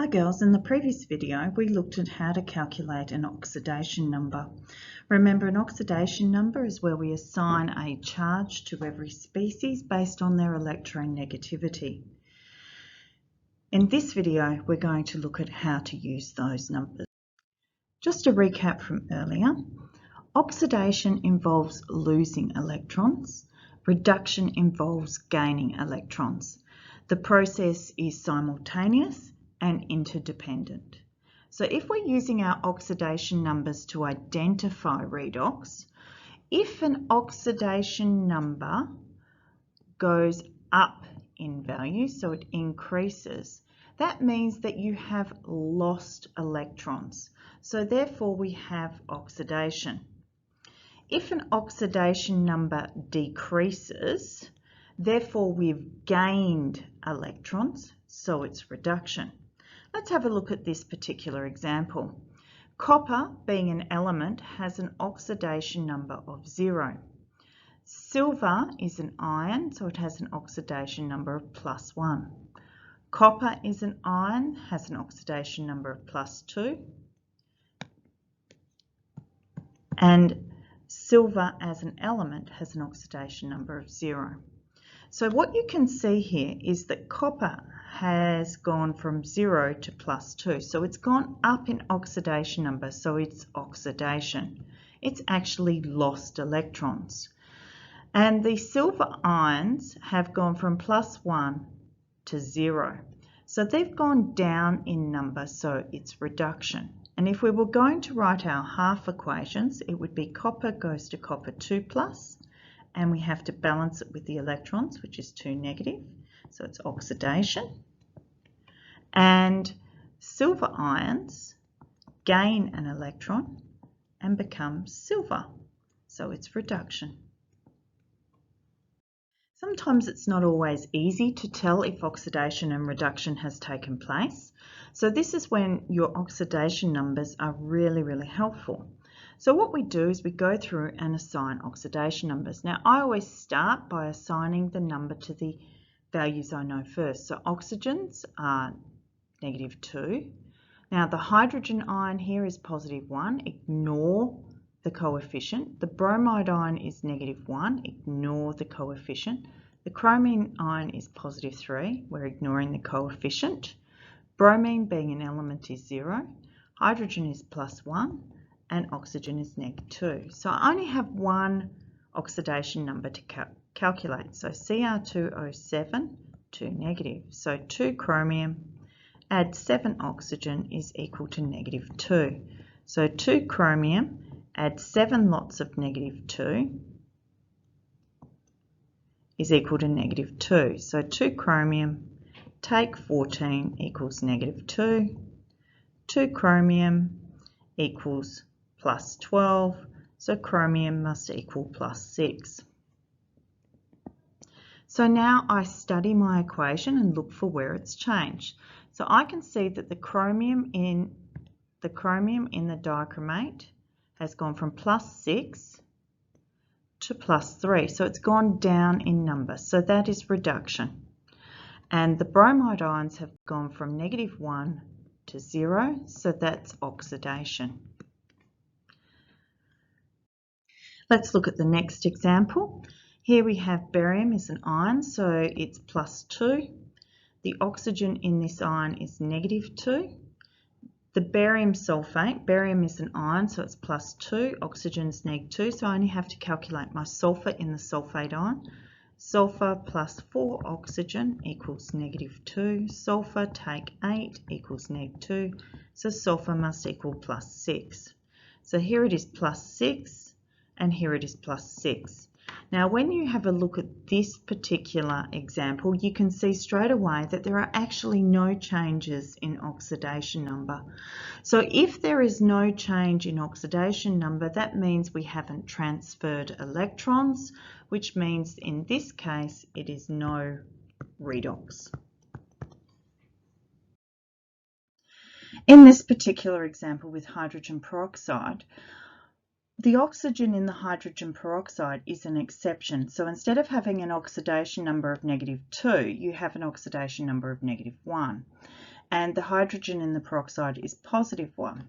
Hi girls, in the previous video we looked at how to calculate an oxidation number. Remember, an oxidation number is where we assign a charge to every species based on their electronegativity. In this video we're going to look at how to use those numbers. Just a recap from earlier, oxidation involves losing electrons, reduction involves gaining electrons. The process is simultaneous and interdependent. So if we're using our oxidation numbers to identify redox, if an oxidation number goes up in value, so it increases, that means that you have lost electrons. So therefore we have oxidation. If an oxidation number decreases, therefore we've gained electrons, so it's reduction. Let's have a look at this particular example. Copper, being an element, has an oxidation number of 0. Silver is an ion, so it has an oxidation number of +1. Copper is an ion, has an oxidation number of +2. And silver as an element has an oxidation number of 0. So what you can see here is that copper has gone from 0 to +2. So it's gone up in oxidation number, so it's oxidation. It's actually lost electrons. And the silver ions have gone from +1 to 0. So they've gone down in number, so it's reduction. And if we were going to write our half equations, it would be copper goes to copper 2+, and we have to balance it with the electrons, which is 2 negative, so it's oxidation. And silver ions gain an electron and become silver, so it's reduction. Sometimes it's not always easy to tell if oxidation and reduction has taken place. So this is when your oxidation numbers are really helpful. So what we do is we go through and assign oxidation numbers. Now I always start by assigning the number to the values I know first. So oxygens are -2. Now the hydrogen ion here is +1. Ignore the coefficient. The bromide ion is -1. Ignore the coefficient. The chromium ion is +3. We're ignoring the coefficient. Bromine, being an element, is 0. Hydrogen is +1. And oxygen is -2. So I only have one oxidation number to calculate. So Cr2O7, 2 negative. So 2 chromium add 7 oxygen is equal to -2. So 2 chromium add 7 lots of -2 is equal to -2. So 2 chromium take 14 equals -2. 2 chromium equals +12, so chromium must equal +6. So now I study my equation and look for where it's changed. So I can see that the chromium in the dichromate has gone from +6 to +3, so it's gone down in number, so that is reduction. And the bromide ions have gone from -1 to 0, so that's oxidation. Let's look at the next example. Here we have barium is an ion, so it's +2. The oxygen in this ion is -2. The barium sulfate, barium is an ion, so it's +2. Oxygen is -2, so I only have to calculate my sulfur in the sulfate ion. Sulfur +4 oxygen equals -2. Sulfur take 8 equals -2. So sulfur must equal +6. So here it is +6. And here it is +6. Now when you have a look at this particular example, you can see straight away that there are actually no changes in oxidation number. So if there is no change in oxidation number, that means we haven't transferred electrons, which means in this case it is no redox. In this particular example with hydrogen peroxide, the oxygen in the hydrogen peroxide is an exception. So instead of having an oxidation number of -2, you have an oxidation number of -1. and the hydrogen in the peroxide is +1.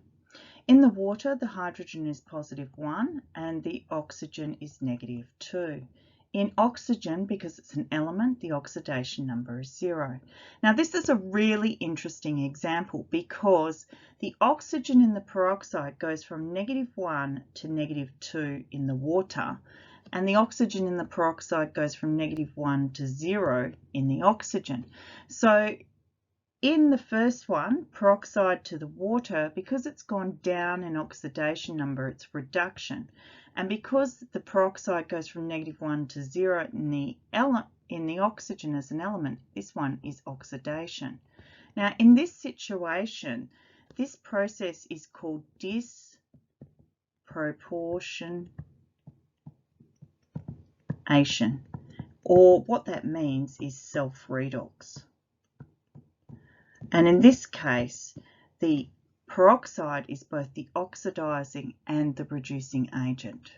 In the water, the hydrogen is +1 and the oxygen is -2. In oxygen, because it's an element, the oxidation number is 0. Now this is a really interesting example because the oxygen in the peroxide goes from -1 to -2 in the water, and the oxygen in the peroxide goes from -1 to 0 in the oxygen. So in the first one, peroxide to the water, because it's gone down in oxidation number, it's reduction. And because the peroxide goes from -1 to 0 in the oxygen as an element, this one is oxidation. Now in this situation, this process is called disproportionation, or what that means is self-redox. And in this case, the peroxide is both the oxidizing and the reducing agent.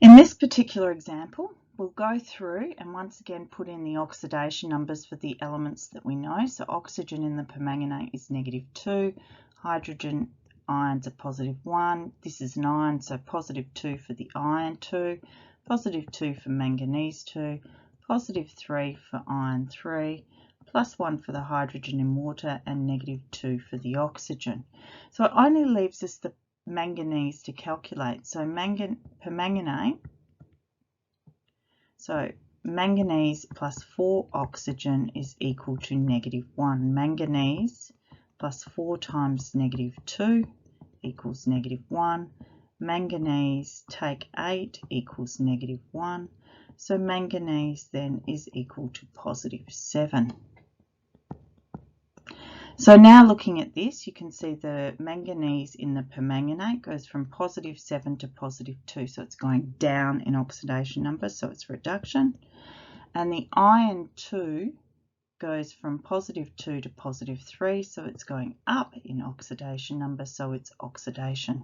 In this particular example, we'll go through and once again put in the oxidation numbers for the elements that we know. So oxygen in the permanganate is -2, hydrogen ions are +1, this is an iron, so +2 for the iron 2, +2 for manganese 2, +3 for iron 3, +1 for the hydrogen in water, and -2 for the oxygen. So it only leaves us the manganese to calculate. So permanganate, so manganese plus 4 oxygen is equal to -1. Manganese plus 4 times -2 equals -1. Manganese take 8 equals -1. So manganese then is equal to +7. So now looking at this, you can see the manganese in the permanganate goes from +7 to +2, so it's going down in oxidation number, so it's reduction. And the iron 2 goes from +2 to +3, so it's going up in oxidation number, so it's oxidation.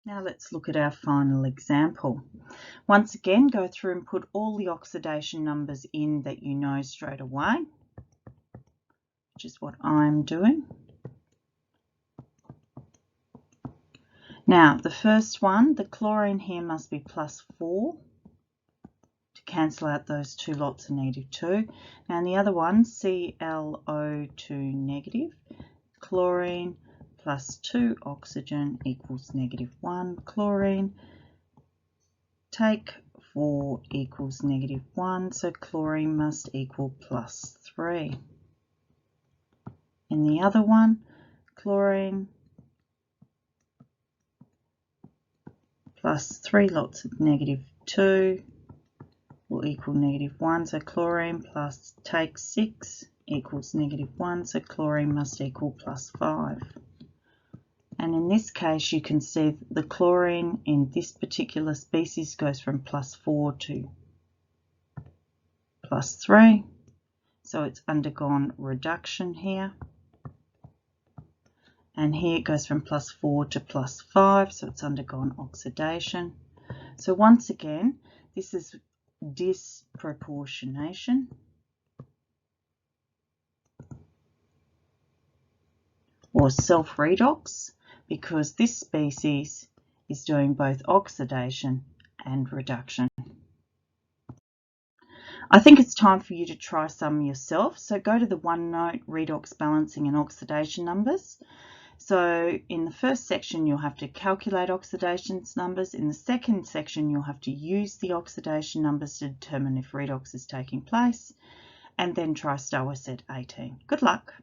Now let's look at our final example. Once again, go through and put all the oxidation numbers in that you know straight away, which is what I'm doing. Now the first one, the chlorine here must be +4 to cancel out those two lots of -2. Now in the other one, ClO2-, chlorine plus 2 oxygen equals -1. Chlorine take 4 equals -1, so chlorine must equal +3. In the other one, chlorine plus 3 lots of -2 will equal -1, so chlorine plus take 6 equals -1, so chlorine must equal +5. And in this case, you can see the chlorine in this particular species goes from +4 to +3, so it's undergone reduction here. And here it goes from +4 to +5, so it's undergone oxidation. So once again, this is disproportionation, or self-redox, because this species is doing both oxidation and reduction. I think it's time for you to try some yourself. So go to the OneNote redox balancing and oxidation numbers. So in the first section, you'll have to calculate oxidation numbers. In the second section, you'll have to use the oxidation numbers to determine if redox is taking place, and then try STOA set 18. Good luck.